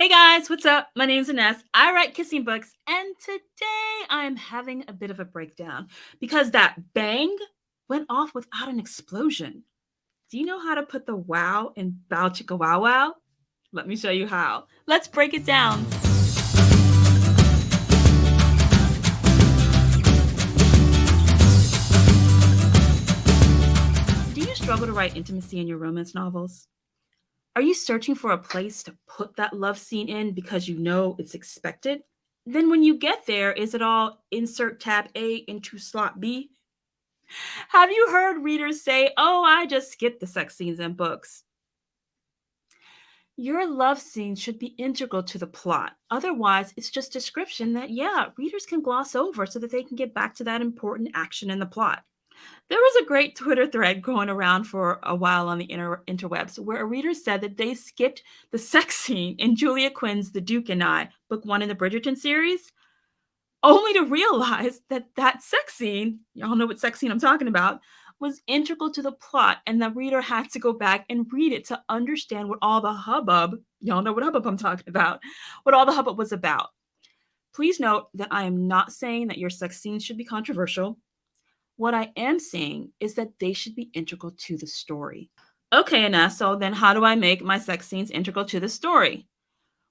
Hey guys, what's up? My name's Ines. I write kissing books, and today I'm having a bit of a breakdown because that bang went off without an explosion. Do you know how to put the wow in bow chicka wow wow? Let me show you how. Let's break it down. Do you struggle to write intimacy in your romance novels? Are you searching for a place to put that love scene in because you know it's expected? Then when you get there, is it all insert tab A into slot B? Have you heard readers say, "Oh, I just skip the sex scenes in books"? Your love scenes should be integral to the plot. Otherwise, it's just description that, yeah, readers can gloss over so that they can get back to that important action in the plot. There was a great Twitter thread going around for a while on the interwebs where a reader said that they skipped the sex scene in Julia Quinn's The Duke and I, book one in the Bridgerton series, only to realize that that sex scene, y'all know what sex scene I'm talking about, was integral to the plot, and the reader had to go back and read it to understand what all the hubbub, y'all know what hubbub I'm talking about, what all the hubbub was about. Please note that I am not saying that your sex scenes should be controversial. What I am saying is that they should be integral to the story. Okay, Anna, so then how do I make my sex scenes integral to the story?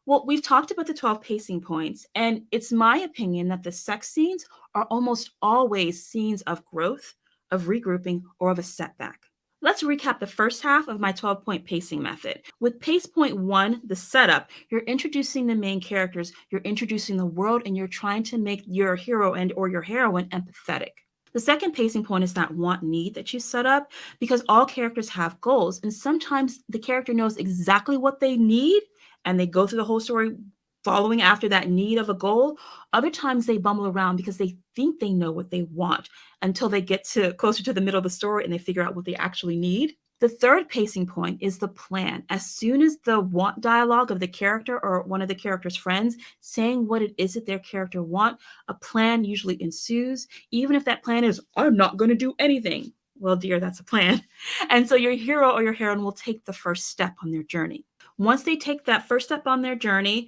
Well, we've talked about the 12 pacing points, and it's my opinion that the sex scenes are almost always scenes of growth, of regrouping, or of a setback. Let's recap the first half of my 12-point pacing method. With pace point one, the setup, you're introducing the main characters, you're introducing the world, and you're trying to make your hero and or your heroine empathetic. The second pacing point is that want need that you set up because all characters have goals, and sometimes the character knows exactly what they need and they go through the whole story following after that need of a goal. Other times they bumble around because they think they know what they want until they get to closer to the middle of the story and they figure out what they actually need. The third pacing point is the plan. As soon as the want dialogue of the character or one of the character's friends saying what it is that their character want, a plan usually ensues, even if that plan is, I'm not going to do anything. Well, dear, that's a plan. And so your hero or your heroine will take the first step on their journey. Once they take that first step on their journey,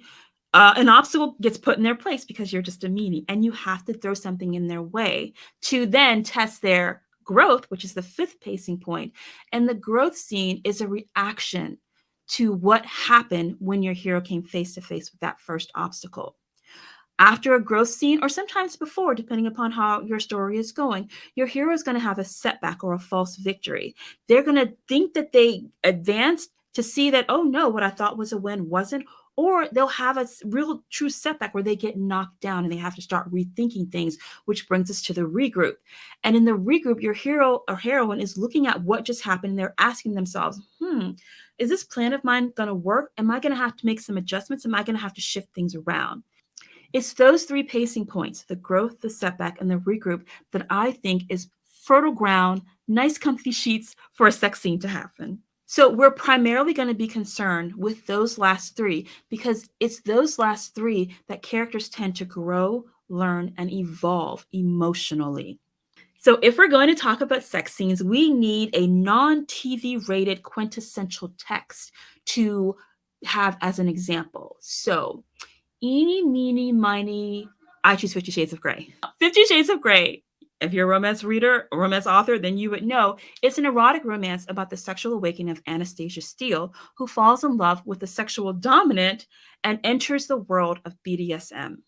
an obstacle gets put in their place because you're just a meanie, and you have to throw something in their way to then test their growth, which is the fifth pacing point. And the growth scene is a reaction to what happened when your hero came face to face with that first obstacle. After a growth scene, or sometimes before, depending upon how your story is going, your hero is going to have a setback or a false victory. They're going to think that they advanced to see that, oh no, what I thought was a win wasn't, or they'll have a real true setback where they get knocked down and they have to start rethinking things, which brings us to the regroup. And in the regroup, your hero or heroine is looking at what just happened and they're asking themselves, is this plan of mine going to work? Am I going to have to make some adjustments? Am I going to have to shift things around? It's those three pacing points, the growth, the setback, and the regroup, that I think is fertile ground, nice comfy sheets for a sex scene to happen. So we're primarily going to be concerned with those last three because it's those last three that characters tend to grow, learn, and evolve emotionally. So if we're going to talk about sex scenes, we need a non-TV rated quintessential text to have as an example. So eeny, meeny, miny, I choose 50 Shades of Grey. 50 Shades of Grey. If you're a romance reader, a romance author, then you would know it's an erotic romance about the sexual awakening of Anastasia Steele, who falls in love with the sexual dominant and enters the world of BDSM.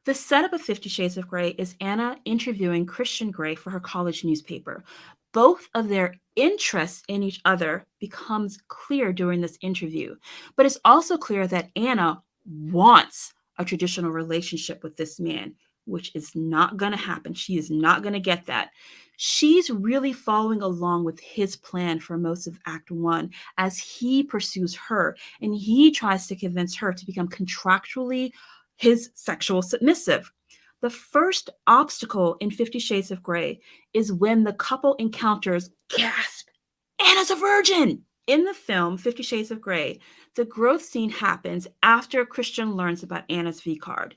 The setup of 50 Shades of Grey is Anna interviewing Christian Grey for her college newspaper. Both of their interests in each other becomes clear during this interview, but it's also clear that Anna wants a traditional relationship with this man, which is not going to happen. She is not going to get that. She's really following along with his plan for most of Act One as he pursues her and he tries to convince her to become contractually his sexual submissive. The first obstacle in 50 Shades of Grey is when the couple encounters, gasp, Anna's a virgin. In the film 50 Shades of Grey, the growth scene happens after Christian learns about Anna's V card.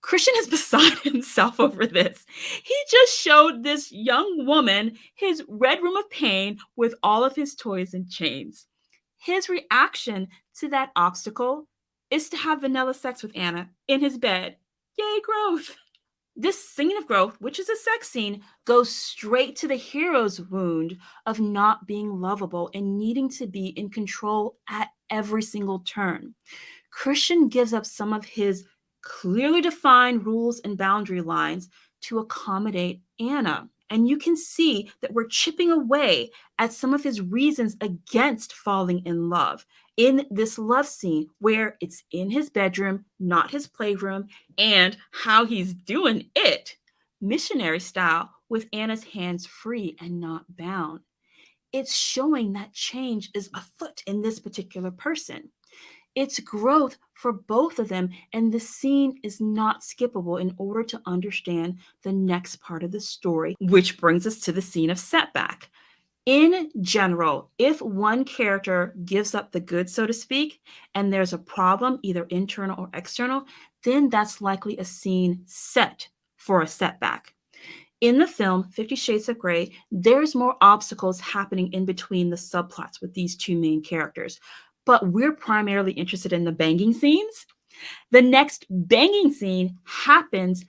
Christian is beside himself over this. He just showed this young woman his red room of pain with all of his toys and chains. His reaction to that obstacle is to have vanilla sex with Anna in his bed. Yay, growth! This scene of growth, which is a sex scene, goes straight to the hero's wound of not being lovable and needing to be in control at every single turn. Christian gives up some of his clearly defined rules and boundary lines to accommodate Anna. And you can see that we're chipping away at some of his reasons against falling in love in this love scene where it's in his bedroom, not his playroom, and how he's doing it missionary style with Anna's hands free and not bound. It's showing that change is afoot in this particular person. It's growth for both of them, and the scene is not skippable in order to understand the next part of the story, which brings us to the scene of setback. In general, if one character gives up the goods, so to speak, and there's a problem, either internal or external, then that's likely a scene set for a setback. In the film 50 Shades of Grey, there's more obstacles happening in between the subplots with these two main characters, but we're primarily interested in the banging scenes. The next banging scene happens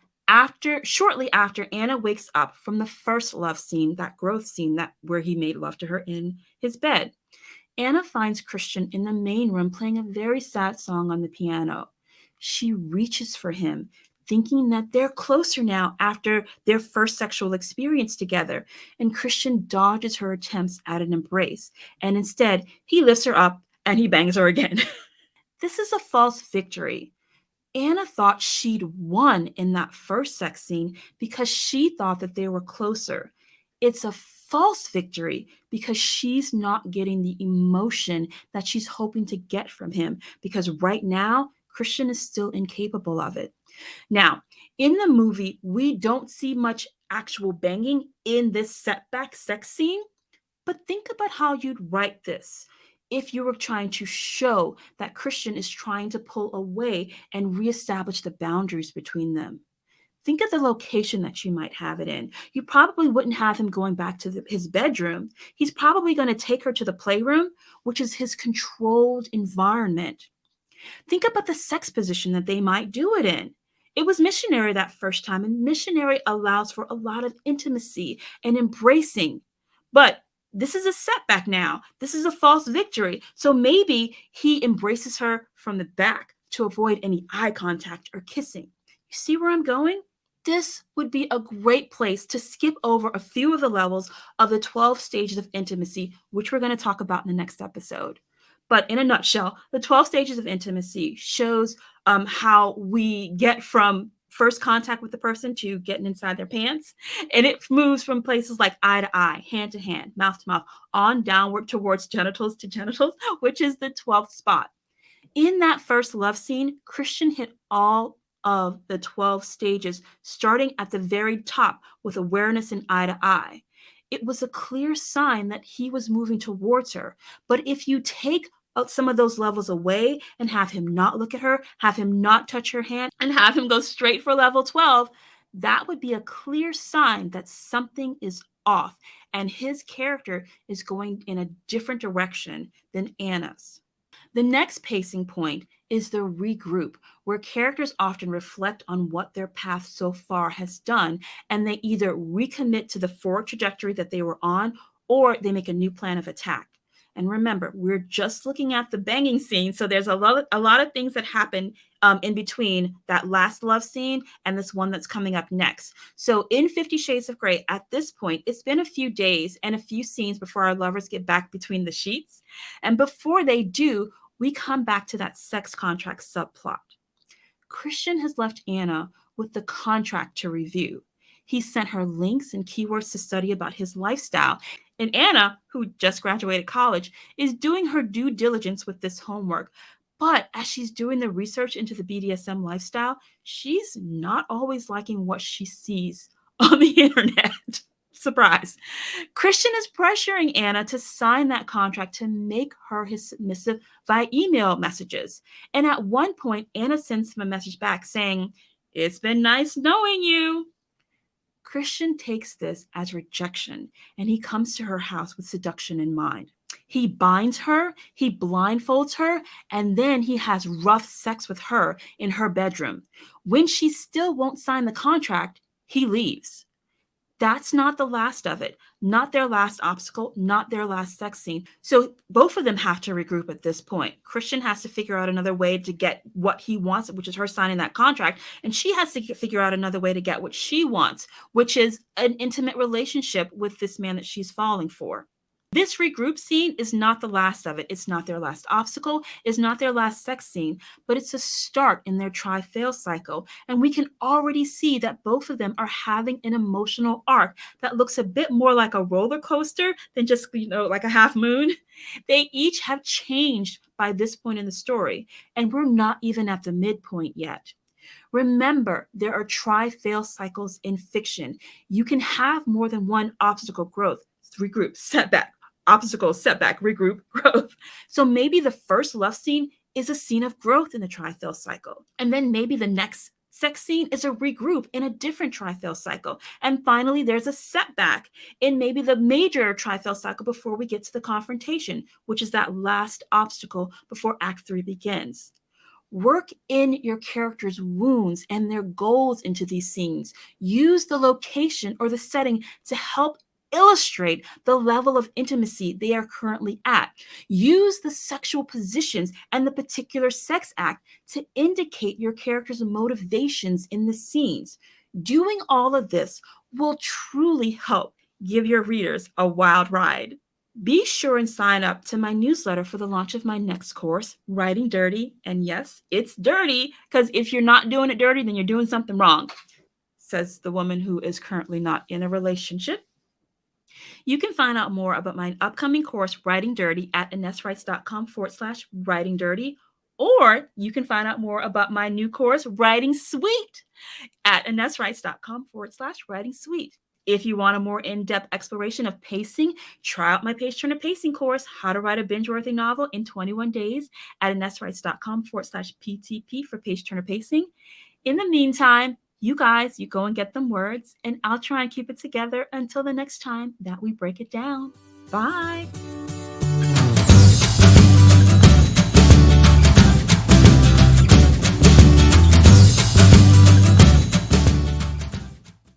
shortly after Anna wakes up from the first love scene, that growth scene that where he made love to her in his bed. Anna finds Christian in the main room playing a very sad song on the piano. She reaches for him, thinking that they're closer now after their first sexual experience together, and Christian dodges her attempts at an embrace, and instead he lifts her up and he bangs her again. This is a false victory. Anna thought she'd won in that first sex scene because she thought that they were closer. It's a false victory because she's not getting the emotion that she's hoping to get from him, because right now, Christian is still incapable of it. Now, in the movie, we don't see much actual banging in this setback sex scene, but think about how you'd write this if you were trying to show that Christian is trying to pull away and reestablish the boundaries between them. Think of the location that you might have it in. You probably wouldn't have him going back to his bedroom. He's probably going to take her to the playroom, which is his controlled environment. Think about the sex position that they might do it in. It was missionary that first time, and missionary allows for a lot of intimacy and embracing. But this is a setback now. This is a false victory. So maybe he embraces her from the back to avoid any eye contact or kissing. You see where I'm going? This would be a great place to skip over a few of the levels of the 12 stages of intimacy, which we're going to talk about in the next episode. But in a nutshell, the 12 stages of intimacy shows how we get from first contact with the person to getting inside their pants. And it moves from places like eye to eye, hand to hand, mouth to mouth, on downward towards genitals to genitals, which is the 12th spot. In that first love scene, Christian hit all of the 12 stages, starting at the very top with awareness and eye to eye. It was a clear sign that he was moving towards her. But if you take some of those levels away and have him not look at her, have him not touch her hand, and have him go straight for level 12, that would be a clear sign that something is off and his character is going in a different direction than Anna's. The next pacing point is the regroup, where characters often reflect on what their path so far has done, and they either recommit to the forward trajectory that they were on, or they make a new plan of attack. And remember, we're just looking at the banging scene, so there's a lot of things that happen in between that last love scene and this one that's coming up next. So in 50 Shades of Grey, at this point, it's been a few days and a few scenes before our lovers get back between the sheets. And before they do, we come back to that sex contract subplot. Christian has left Anna with the contract to review. He sent her links and keywords to study about his lifestyle. And Anna, who just graduated college, is doing her due diligence with this homework. But as she's doing the research into the BDSM lifestyle, she's not always liking what she sees on the internet. Surprise. Christian is pressuring Anna to sign that contract to make her his submissive via email messages. And at one point, Anna sends him a message back saying, "It's been nice knowing you." Christian takes this as rejection, and he comes to her house with seduction in mind. He binds her, he blindfolds her, and then he has rough sex with her in her bedroom. When she still won't sign the contract, he leaves. That's not the last of it, not their last obstacle, not their last sex scene. So both of them have to regroup at this point. Christian has to figure out another way to get what he wants, which is her signing that contract. And she has to figure out another way to get what she wants, which is an intimate relationship with this man that she's falling for. This regroup scene is not the last of it. It's not their last obstacle. It's not their last sex scene, but it's a start in their try-fail cycle. And we can already see that both of them are having an emotional arc that looks a bit more like a roller coaster than just, like a half moon. They each have changed by this point in the story, and we're not even at the midpoint yet. Remember, there are try-fail cycles in fiction. You can have more than one obstacle growth, regroup, setback, obstacle, setback, regroup, growth. So maybe the first love scene is a scene of growth in the tri-fail cycle. And then maybe the next sex scene is a regroup in a different tri-fail cycle. And finally, there's a setback in maybe the major tri-fail cycle before we get to the confrontation, which is that last obstacle before Act 3 begins. Work in your characters' wounds and their goals into these scenes. Use the location or the setting to help illustrate the level of intimacy they are currently at. Use the sexual positions and the particular sex act to indicate your character's motivations in the scenes. Doing all of this will truly help give your readers a wild ride. Be sure and sign up to my newsletter for the launch of my next course, Writing Dirty. And yes, it's dirty, because if you're not doing it dirty, then you're doing something wrong, says the woman who is currently not in a relationship. You can find out more about my upcoming course, Writing Dirty, at InesWrites.com/Writing Dirty, or you can find out more about my new course, Writing Sweet, at InesWrites.com/Writing Sweet. If you want a more in-depth exploration of pacing, try out my Page Turner Pacing course, How to Write a Binge-Worthy Novel in 21 Days, at InesWrites.com/PTP for Page Turner Pacing. In the meantime, you guys, you go and get them words, and I'll try and keep it together until the next time that we break it down. Bye.